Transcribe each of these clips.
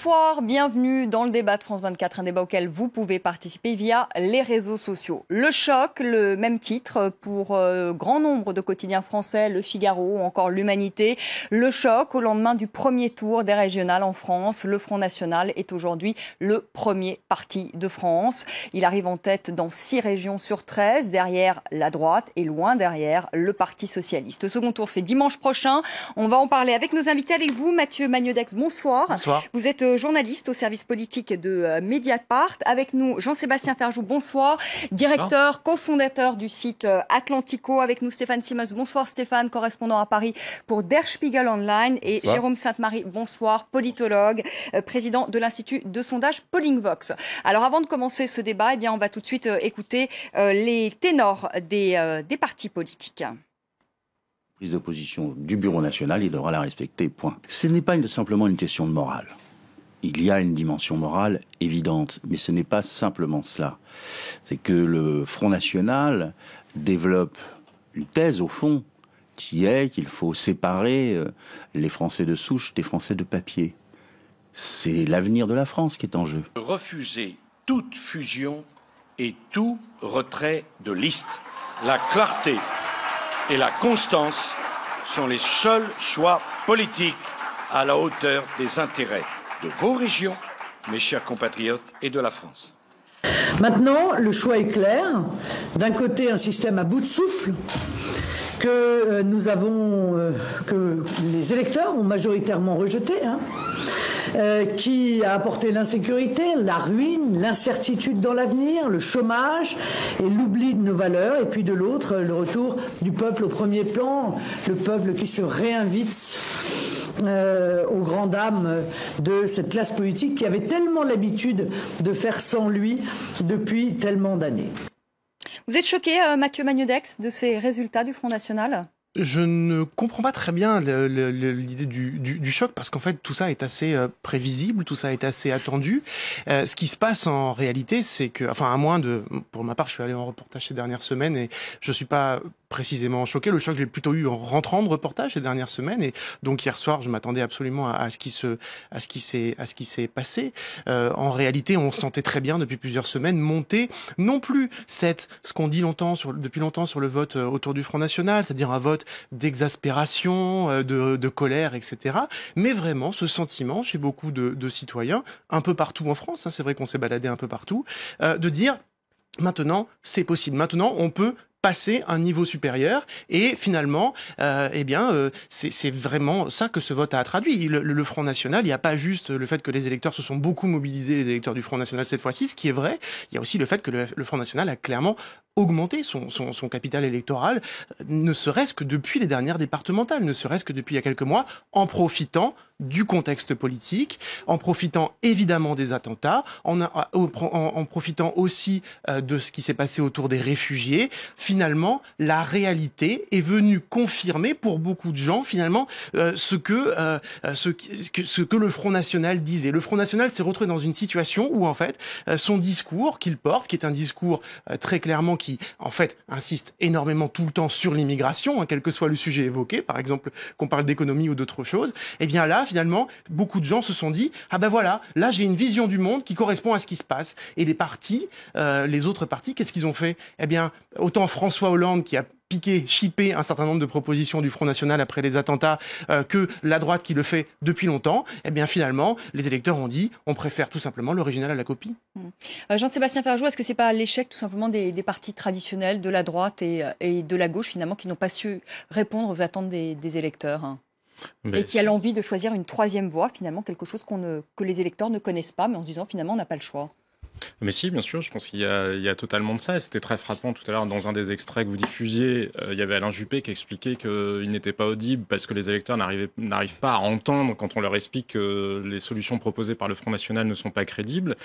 Bonsoir, bienvenue dans le débat de France 24, un débat auquel vous pouvez participer via les réseaux sociaux. Le choc, le même titre pour grand nombre de quotidiens français, Le Figaro ou encore l'Humanité. Le choc au lendemain du premier tour des régionales en France. Le Front National est aujourd'hui le premier parti de France. Il arrive en tête dans 6 régions sur 13, derrière la droite et loin derrière le Parti Socialiste. Le second tour, c'est dimanche prochain. On va en parler avec nos invités, avec vous, Mathieu Magnodex. Bonsoir. Bonsoir. Vous êtes journaliste au service politique de Mediapart. Avec nous, Jean-Sébastien Ferjou, bonsoir. Directeur, cofondateur du site Atlantico. Avec nous, Stéphane Simmons. Bonsoir Stéphane, correspondant à Paris pour Der Spiegel Online. Et bonsoir. Jérôme Sainte-Marie, bonsoir, politologue, président de l'Institut de sondage Pollingvox. Alors avant de commencer ce débat, on va tout de suite écouter les ténors des partis politiques. Prise de position du Bureau national, il devra la respecter, point. Ce n'est pas simplement une question de morale. Il y a une dimension morale évidente, mais ce n'est pas simplement cela. C'est que le Front National développe une thèse, au fond, qui est qu'il faut séparer les Français de souche des Français de papier. C'est l'avenir de la France qui est en jeu. Refuser toute fusion et tout retrait de liste. La clarté et la constance sont les seuls choix politiques à la hauteur des intérêts de vos régions, mes chers compatriotes, et de la France. Maintenant, le choix est clair. D'un côté, un système à bout de souffle que que les électeurs ont majoritairement rejeté, qui a apporté l'insécurité, la ruine, l'incertitude dans l'avenir, le chômage et l'oubli de nos valeurs. Et puis de l'autre, le retour du peuple au premier plan, le peuple qui se réinvite aux grandes dames de cette classe politique qui avait tellement l'habitude de faire sans lui depuis tellement d'années. Vous êtes choqué, Mathieu Magnodex, de ces résultats du Front National ? Je ne comprends pas très bien l'idée du choc, parce qu'en fait tout ça est assez prévisible, tout ça est assez attendu. Ce qui se passe en réalité, c'est que, pour ma part, je suis allé en reportage ces dernières semaines et je suis pas précisément choqué. Le choc, je l'ai plutôt eu en rentrant de reportage ces dernières semaines, et donc hier soir, je m'attendais absolument à ce qui s'est passé. En réalité, on sentait très bien depuis plusieurs semaines monter non plus ce qu'on dit depuis longtemps sur le vote autour du Front National, c'est-à-dire un vote d'exaspération, de colère, etc. Mais vraiment ce sentiment chez beaucoup de citoyens, un peu partout en France, c'est vrai qu'on s'est baladé un peu partout, de dire maintenant c'est possible, maintenant on peut passer un niveau supérieur, et finalement, c'est vraiment ça que ce vote a traduit. Le Front National, il n'y a pas juste le fait que les électeurs se sont beaucoup mobilisés, les électeurs du Front National cette fois-ci, ce qui est vrai, il y a aussi le fait que le Front National a clairement augmenter son capital électoral, ne serait-ce que depuis les dernières départementales, ne serait-ce que depuis il y a quelques mois, en profitant du contexte politique, en profitant évidemment des attentats, en profitant aussi de ce qui s'est passé autour des réfugiés. Finalement, la réalité est venue confirmer pour beaucoup de gens, finalement, ce que le Front National disait. Le Front National s'est retrouvé dans une situation où, en fait, son discours qu'il porte, qui est un discours très clairement qui, en fait, insiste énormément tout le temps sur l'immigration, quel que soit le sujet évoqué, par exemple, qu'on parle d'économie ou d'autre chose, eh bien là, finalement, beaucoup de gens se sont dit « Ah ben voilà, là j'ai une vision du monde qui correspond à ce qui se passe ». Et les autres partis, qu'est-ce qu'ils ont fait ? Eh bien, autant François Hollande qui a chippé un certain nombre de propositions du Front National après les attentats, que la droite qui le fait depuis longtemps, eh bien finalement, les électeurs ont dit on préfère tout simplement l'original à la copie. Jean-Sébastien Ferjou, est-ce que c'est pas l'échec tout simplement des partis traditionnels de la droite et de la gauche finalement qui n'ont pas su répondre aux attentes des électeurs et qui a l'envie de choisir une troisième voie, finalement quelque chose que les électeurs ne connaissent pas, mais en se disant finalement on n'a pas le choix? Mais si, bien sûr, je pense qu'il y a totalement de ça. Et c'était très frappant tout à l'heure dans un des extraits que vous diffusiez. Il y avait Alain Juppé qui expliquait qu'il n'était pas audible parce que les électeurs n'arrivent pas à entendre quand on leur explique que les solutions proposées par le Front National ne sont pas crédibles.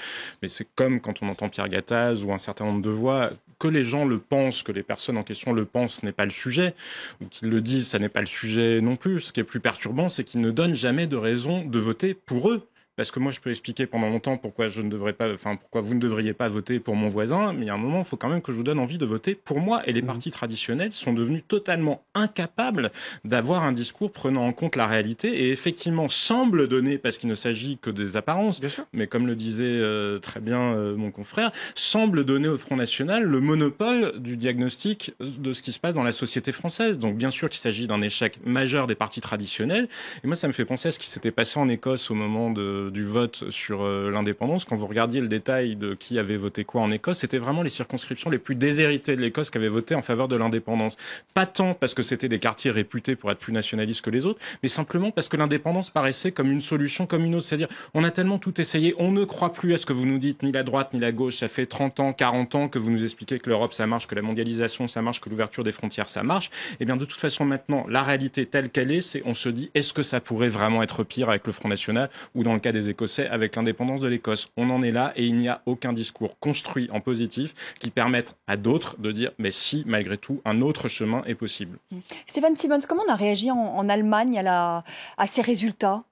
Mais c'est comme quand on entend Pierre Gattaz ou un certain nombre de voix, que les gens le pensent, que les personnes en question le pensent, n'est pas le sujet, ou qu'ils le disent, ça n'est pas le sujet non plus. Ce qui est plus perturbant, c'est qu'ils ne donnent jamais de raison de voter pour eux. parce que moi je peux expliquer pendant longtemps pourquoi vous ne devriez pas voter pour mon voisin, mais il y a un moment, il faut quand même que je vous donne envie de voter pour moi. Et les partis traditionnels sont devenus totalement incapables d'avoir un discours prenant en compte la réalité et effectivement semblent donner, parce qu'il ne s'agit que des apparences, mais comme le disait très bien mon confrère, semblent donner au Front National le monopole du diagnostic de ce qui se passe dans la société française. Donc bien sûr qu'il s'agit d'un échec majeur des partis traditionnels. Et moi, ça me fait penser à ce qui s'était passé en Écosse au moment du vote sur l'indépendance. Quand vous regardiez le détail de qui avait voté quoi en Écosse, c'était vraiment les circonscriptions les plus déshéritées de l'Écosse qui avaient voté en faveur de l'indépendance. Pas tant parce que c'était des quartiers réputés pour être plus nationalistes que les autres, mais simplement parce que l'indépendance paraissait comme une solution comme une autre. C'est-à-dire, on a tellement tout essayé, on ne croit plus à ce que vous nous dites, ni la droite, ni la gauche. Ça fait 30 ans, 40 ans que vous nous expliquez que l'Europe, ça marche, que la mondialisation, ça marche, que l'ouverture des frontières, ça marche. Eh bien, de toute façon, maintenant, la réalité telle qu'elle est, c'est on se dit, est-ce que ça pourrait vraiment être pire avec le Front National ou dans le cas des Écossais, avec l'indépendance de l'Écosse? On en est là et il n'y a aucun discours construit en positif qui permette à d'autres de dire, mais si, malgré tout, un autre chemin est possible. Stéphane Simmons, comment on a réagi en Allemagne à ces résultats?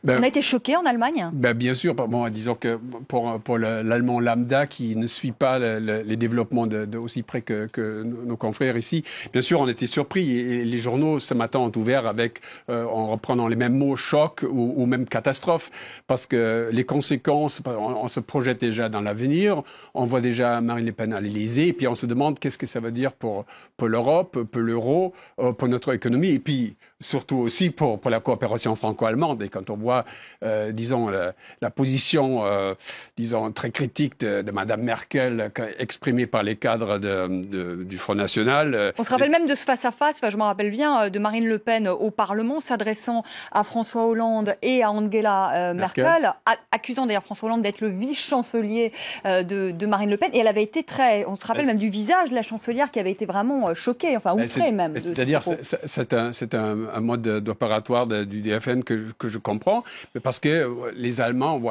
On a été choqués en Allemagne? Bien sûr, disons que pour l'allemand lambda qui ne suit pas les développements de aussi près que nos confrères ici, bien sûr, on était surpris et les journaux ce matin ont ouvert avec, en reprenant les mêmes mots, choc ou même catastrophe, parce que les conséquences, on se projette déjà dans l'avenir, on voit déjà Marine Le Pen à l'Élysée, et puis on se demande qu'est-ce que ça veut dire pour l'Europe, pour l'euro, pour notre économie, et puis surtout aussi pour la coopération franco-allemande. Et quand on voit, disons, la position, disons, très critique de Madame Merkel exprimée par les cadres du Front National. On se rappelle même de ce face-à-face, je me rappelle bien, de Marine Le Pen au Parlement, s'adressant à François Hollande et à Angela Merkel, accusant d'ailleurs François Hollande d'être le vice-chancelier de Marine Le Pen. Et elle avait été on se rappelle même du visage de la chancelière qui avait été vraiment choquée, enfin outrée même. C'est-à-dire, c'est un mode opératoire du DFN que je comprends, mais parce que les Allemands,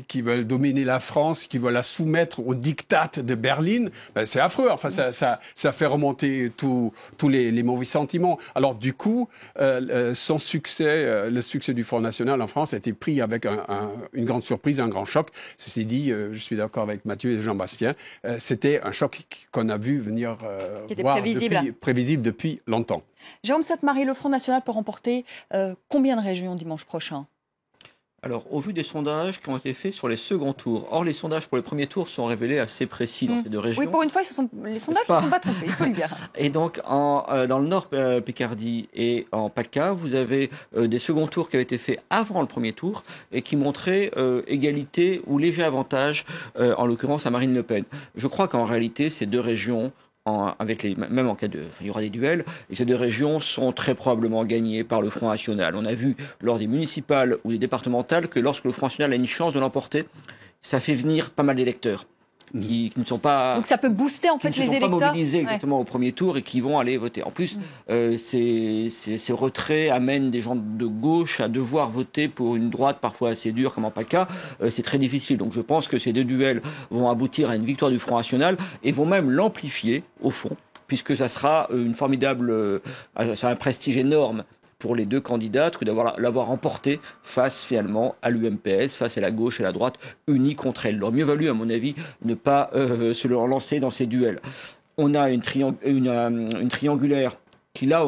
qui veulent dominer la France, qui veulent la soumettre au diktat de Berlin, c'est affreux. Enfin, ça fait remonter tous les mauvais sentiments. Alors, du coup, son succès, le succès du Front National en France a été pris avec une grande surprise, un grand choc. Ceci dit, je suis d'accord avec Mathieu et Jean-Bastien, c'était un choc qu'on a vu venir prévisible depuis longtemps. Jérôme Sainte-Marie, le Front National peut remporter combien de régions dimanche prochain? Alors, au vu des sondages qui ont été faits sur les seconds tours, or les sondages pour les premiers tours sont révélés assez précis dans ces deux régions. Oui, pour une fois, les sondages ne se sont pas trompés, il faut le dire. Et donc, dans le Nord Picardie et en PACA, vous avez des seconds tours qui avaient été faits avant le premier tour et qui montraient égalité ou léger avantage, en l'occurrence à Marine Le Pen. Je crois qu'en réalité, ces deux régions, même en cas il y aura des duels, et ces deux régions sont très probablement gagnées par le Front National. On a vu lors des municipales ou des départementales que lorsque le Front National a une chance de l'emporter, ça fait venir pas mal d'électeurs qui ne sont pas... Donc ça peut booster en fait les électeurs. Qui ne sont pas mobilisés exactement au premier tour et qui vont aller voter. En plus, ces retraits amènent des gens de gauche à devoir voter pour une droite parfois assez dure comme en PACA. C'est très difficile. Donc je pense que ces deux duels vont aboutir à une victoire du Front National et vont même l'amplifier au fond, puisque ça sera une formidable... ça a un prestige énorme pour les deux candidats que l'avoir remporté face finalement à l'UMPS, face à la gauche et la droite unis contre elle. Il aurait mieux valu, à mon avis, ne pas se leur lancer dans ces duels. On a une triangulaire qui là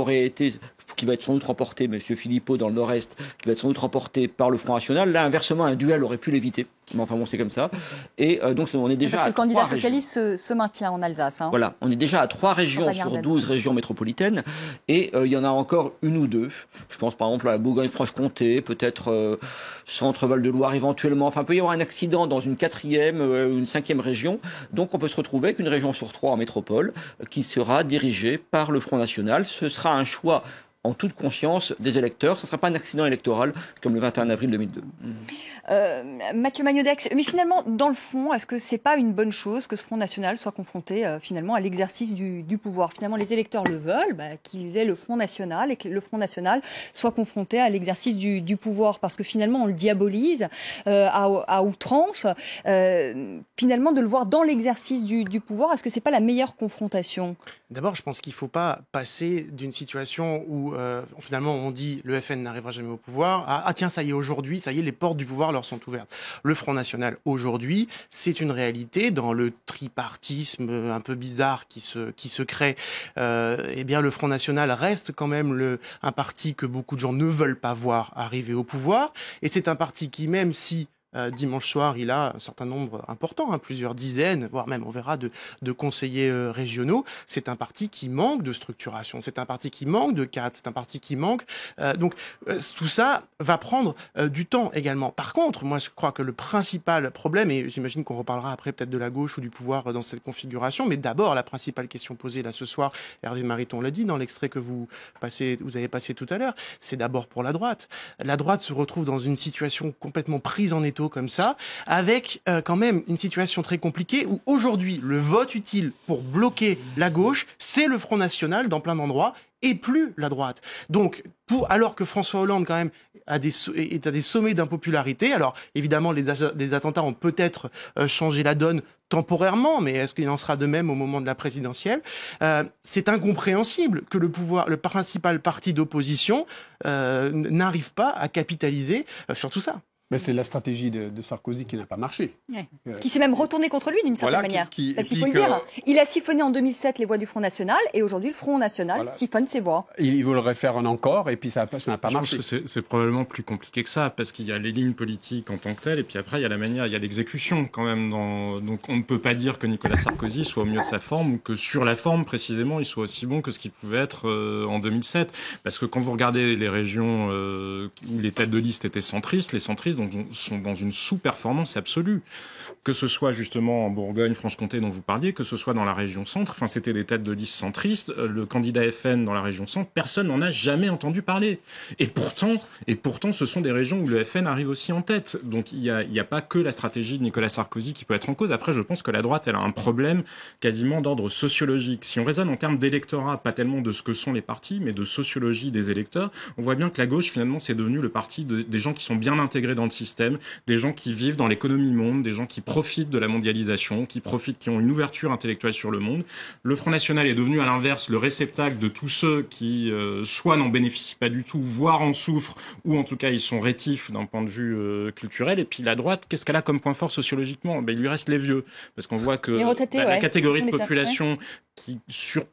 qui va être sans doute remportée, M. Philippot dans le Nord-Est, qui va être sans doute remportée par le Front National. Là, inversement, un duel aurait pu l'éviter. Mais enfin bon, c'est comme ça. Et donc, on est déjà parce que le candidat socialiste se maintient en Alsace. Voilà, on est déjà à 3 régions sur 12 régions métropolitaines. Et il y en a encore une ou deux. Je pense par exemple à la Bourgogne-Franche-Comté, peut-être Centre-Val-de-Loire éventuellement. Enfin, il peut y avoir un accident dans une 4e ou une 5e région. Donc, on peut se retrouver avec une région sur 3 en métropole qui sera dirigée par le Front National. Ce sera un choix en toute conscience des électeurs. Ce ne sera pas un accident électoral comme le 21 avril 2002. Mathieu Magnodex, mais finalement, dans le fond, est-ce que c'est pas une bonne chose que ce Front National soit confronté finalement à l'exercice du pouvoir? Finalement, les électeurs le veulent, qu'ils aient le Front National et que le Front National soit confronté à l'exercice du pouvoir, parce que finalement, on le diabolise à outrance. Finalement, de le voir dans l'exercice du pouvoir, est-ce que c'est pas la meilleure confrontation? D'abord, je pense qu'il ne faut pas passer d'une situation où où finalement on dit le FN n'arrivera jamais au pouvoir, ah tiens, ça y est, aujourd'hui, ça y est, les portes du pouvoir leur sont ouvertes. Le Front National, aujourd'hui, c'est une réalité dans le tripartisme un peu bizarre qui se crée. Eh bien, le Front National reste quand même un parti que beaucoup de gens ne veulent pas voir arriver au pouvoir, et c'est un parti qui, même si dimanche soir, il a un certain nombre important, plusieurs dizaines, voire même, on verra, de conseillers régionaux. C'est un parti qui manque de structuration, c'est un parti qui manque de cadre, c'est un parti qui manque. Donc, tout ça va prendre du temps également. Par contre, moi, je crois que le principal problème, et j'imagine qu'on reparlera après peut-être de la gauche ou du pouvoir dans cette configuration, mais d'abord, la principale question posée là ce soir, Hervé Mariton l'a dit dans l'extrait que vous avez passé tout à l'heure, c'est d'abord pour la droite. La droite se retrouve dans une situation complètement prise en étau comme ça, avec quand même une situation très compliquée où aujourd'hui le vote utile pour bloquer la gauche, c'est le Front National dans plein d'endroits et plus la droite. Donc, alors que François Hollande quand même est à des sommets d'impopularité, alors évidemment les attentats ont peut-être changé la donne temporairement, mais est-ce qu'il en sera de même au moment de la présidentielle ? C'est incompréhensible que le principal parti d'opposition n'arrive pas à capitaliser sur tout ça. Mais c'est la stratégie de Sarkozy qui n'a pas marché. Ouais. Qui s'est même retourné contre lui d'une certaine manière. Parce qu'il faut le dire, il a siphonné en 2007 les voix du Front National et aujourd'hui le Front National siphonne ses voix. Il voudrait faire un encore et puis ça n'a pas marché. Je pense que c'est probablement plus compliqué que ça parce qu'il y a les lignes politiques en tant que telles et puis après il y a la manière, il y a l'exécution quand même. Donc on ne peut pas dire que Nicolas Sarkozy soit au mieux de sa forme ou que sur la forme précisément il soit aussi bon que ce qu'il pouvait être en 2007. Parce que quand vous regardez les régions où les têtes de liste étaient centristes, les centristes sont dans une sous-performance absolue. Que ce soit justement en Bourgogne-Franche-Comté dont vous parliez, que ce soit dans la région centre, enfin c'était des têtes de liste centristes, le candidat FN dans la région centre, personne n'en a jamais entendu parler. Et pourtant, ce sont des régions où le FN arrive aussi en tête. Donc il y a pas que la stratégie de Nicolas Sarkozy qui peut être en cause. Après, je pense que la droite, elle a un problème quasiment d'ordre sociologique. Si on raisonne en termes d'électorat, pas tellement de ce que sont les partis, mais de sociologie des électeurs, on voit bien que la gauche, finalement, c'est devenu le parti des gens qui sont bien intégrés dans le système, des gens qui vivent dans l'économie monde, des gens qui profitent de la mondialisation, qui ont une ouverture intellectuelle sur le monde. Le Front National est devenu à l'inverse le réceptacle de tous ceux qui soit n'en bénéficient pas du tout, voire en souffrent, ou en tout cas ils sont rétifs d'un point de vue culturel. Et puis la droite, qu'est-ce qu'elle a comme point fort sociologiquement ? Il lui reste les vieux, parce qu'on voit que la catégorie de population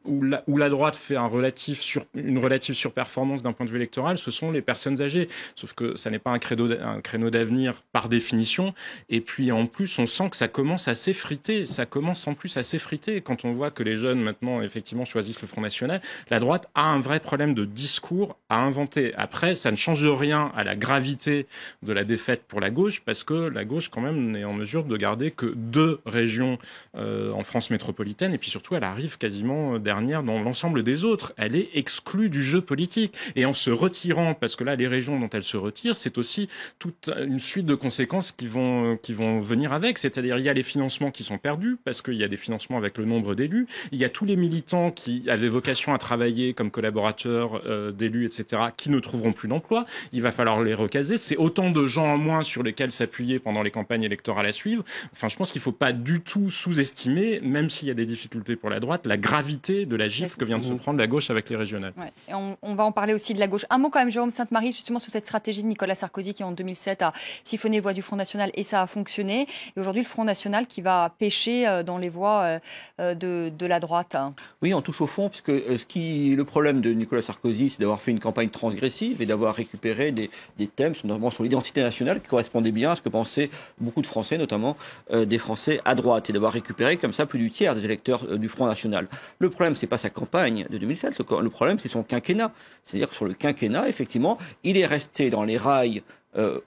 où la droite fait une relative surperformance d'un point de vue électoral, ce sont les personnes âgées. Sauf que ça n'est pas un créneau d'avenir par définition. Et puis en plus, on sent que ça commence à s'effriter. Ça commence en plus à s'effriter. Quand on voit que les jeunes maintenant effectivement choisissent le Front National, la droite a un vrai problème de discours à inventer. Après, ça ne change rien à la gravité de la défaite pour la gauche, parce que la gauche quand même n'est en mesure de garder que 2 régions en France métropolitaine. Et puis surtout, elle arrive quasiment dernière dans l'ensemble des autres. Elle est exclue du jeu politique. Et en se retirant, parce que là, les régions dont elle se retire, c'est aussi toute une suite de conséquences qui vont venir avec. C'est-à-dire, il y a les financements qui sont perdus, parce qu'il y a des financements avec le nombre d'élus. Il y a tous les militants qui avaient vocation à travailler comme collaborateurs d'élus, etc., qui ne trouveront plus d'emploi. Il va falloir les recaser. C'est autant de gens en moins sur lesquels s'appuyer pendant les campagnes électorales à suivre. Enfin, je pense qu'il ne faut pas du tout sous-estimer, même s'il y a des difficultés pour la droite, la gravité de la gifle que vient de se prendre la gauche avec les régionales. Ouais. Et on va en parler aussi de la gauche. Un mot quand même, Jérôme Sainte-Marie, justement sur cette stratégie de Nicolas Sarkozy qui en 2007 a siphonné les voix du Front National et ça a fonctionné. Et aujourd'hui, le Front National qui va pêcher dans les voies de la droite. Oui, on touche au fond, puisque le problème de Nicolas Sarkozy, c'est d'avoir fait une campagne transgressive et d'avoir récupéré des thèmes, notamment sur l'identité nationale, qui correspondaient bien à ce que pensaient beaucoup de Français, notamment des Français à droite, et d'avoir récupéré comme ça plus du tiers des électeurs du Front National. Le problème, c'est pas sa campagne de 2007, le problème, c'est son quinquennat. C'est-à-dire que sur le quinquennat, effectivement, il est resté dans les rails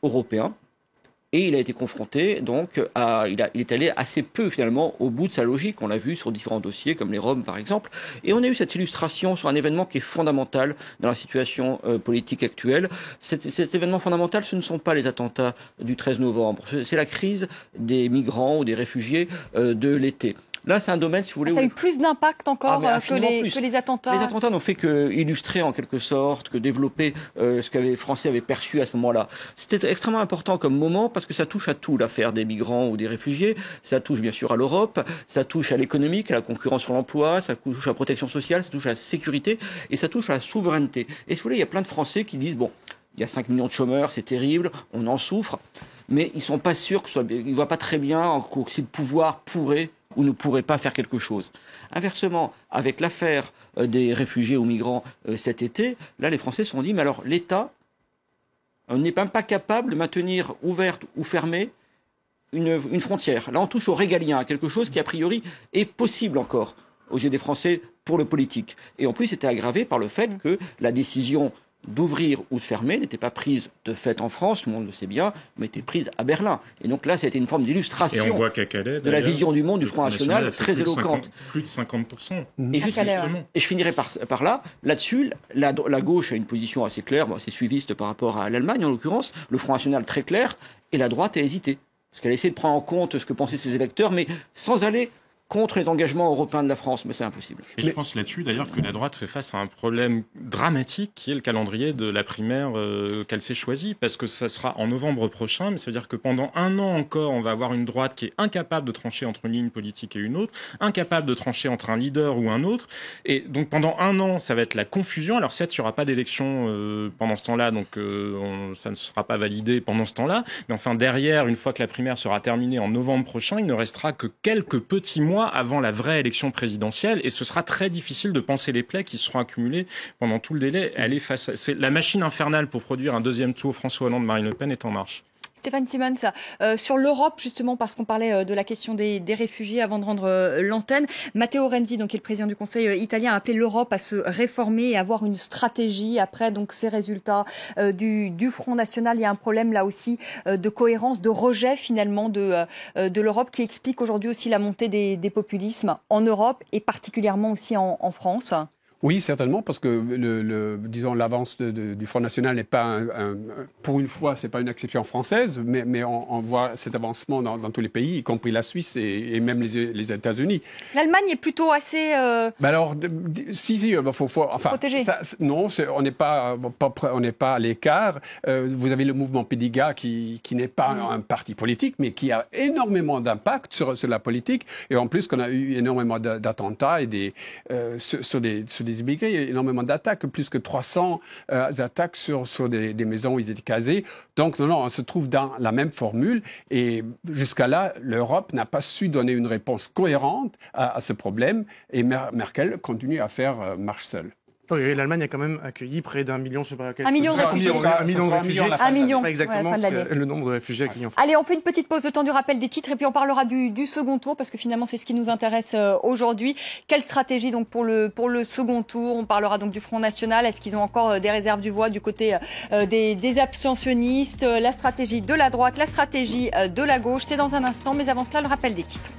européens, et il a été confronté, donc, il est allé assez peu, finalement, au bout de sa logique. On l'a vu sur différents dossiers, comme les Roms, par exemple. Et on a eu cette illustration sur un événement qui est fondamental dans la situation politique actuelle. Cet événement fondamental, ce ne sont pas les attentats du 13 novembre. C'est la crise des migrants ou des réfugiés de l'été. Là, c'est un domaine, si vous voulez... Ça a eu plus d'impact encore que les attentats. Les attentats n'ont fait que illustrer en quelque sorte, que développer ce que les Français avaient perçu à ce moment-là. C'était extrêmement important comme moment parce que ça touche à tout, l'affaire des migrants ou des réfugiés. Ça touche bien sûr à l'Europe, ça touche à l'économique, à la concurrence sur l'emploi, ça touche à la protection sociale, ça touche à la sécurité et ça touche à la souveraineté. Et si vous voulez, il y a plein de Français qui disent, bon, il y a 5 millions de chômeurs, c'est terrible, on en souffre, mais ils sont pas sûrs ils ne voient pas très bien si le pouvoir pourrait ou ne pourrait pas faire quelque chose. Inversement, avec l'affaire des réfugiés ou migrants cet été, là, les Français se sont dit, mais alors l'État n'est même pas capable de maintenir ouverte ou fermée une frontière. Là, on touche au régalien, à quelque chose qui, a priori, est possible encore aux yeux des Français pour le politique. Et en plus, c'était aggravé par le fait que la décision d'ouvrir ou de fermer n'était pas prise de fait en France, tout le monde le sait bien, mais était prise à Berlin. Et donc là, ça a été une forme d'illustration de la vision du monde du Front National très éloquente. Plus de 50%. Et je finirai par là. Là-dessus, la gauche a une position assez claire, c'est suiviste par rapport à l'Allemagne en l'occurrence, le Front National très clair, et la droite a hésité. Parce qu'elle a essayé de prendre en compte ce que pensaient ses électeurs, mais sans aller contre les engagements européens de la France, mais c'est impossible. Et je pense là-dessus d'ailleurs que la droite fait face à un problème dramatique qui est le calendrier de la primaire qu'elle s'est choisie, parce que ça sera en novembre prochain, mais ça veut dire que pendant un an encore, on va avoir une droite qui est incapable de trancher entre une ligne politique et une autre, incapable de trancher entre un leader ou un autre, et donc pendant un an, ça va être la confusion. Alors certes, il n'y aura pas d'élection pendant ce temps-là, donc ça ne sera pas validé pendant ce temps-là, mais enfin derrière, une fois que la primaire sera terminée en novembre prochain, il ne restera que quelques petits mois avant la vraie élection présidentielle, et ce sera très difficile de panser les plaies qui seront accumulées pendant tout le délai. C'est la machine infernale pour produire un deuxième tour François Hollande-Marine Le Pen est en marche. Stéphane Simons, sur l'Europe, justement, parce qu'on parlait de la question des réfugiés avant de rendre l'antenne, Matteo Renzi, donc, qui est le président du Conseil italien, a appelé l'Europe à se réformer et à avoir une stratégie après donc, ces résultats du Front National. Il y a un problème là aussi de cohérence, de rejet finalement de l'Europe qui explique aujourd'hui aussi la montée des populismes en Europe et particulièrement aussi en France. Oui, certainement, parce que disons l'avance du Front National n'est pas pour une fois, c'est pas une exception française, mais on voit cet avancement dans tous les pays, y compris la Suisse et même les États-Unis. L'Allemagne est plutôt assez. Alors, si, faut enfin. Protégé. Non, on n'est pas à l'écart. Vous avez le mouvement Pediga qui n'est pas un parti politique, mais qui a énormément d'impact sur la politique, et en plus qu'on a eu énormément d'attentats et sur des immigrés, il y a énormément d'attaques, plus que 300 attaques sur des maisons où ils étaient casés. Donc, non, on se trouve dans la même formule. Et jusqu'à là, l'Europe n'a pas su donner une réponse cohérente à ce problème. Et Merkel continue à faire marche seule. Oui, l'Allemagne a quand même accueilli près d'1 million, je sais pas quel... 1 million de réfugiés. 1 million de réfugiés. 1 million. Pas exactement le nombre de réfugiés accueillis en France. Allez, on fait une petite pause, le temps du rappel des titres, et puis on parlera du second tour, parce que finalement, c'est ce qui nous intéresse aujourd'hui. Quelle stratégie donc pour le second tour? On parlera donc du Front National. Est-ce qu'ils ont encore des réserves du voix du côté des abstentionnistes? La stratégie de la droite, la stratégie de la gauche, c'est dans un instant. Mais avant cela, le rappel des titres.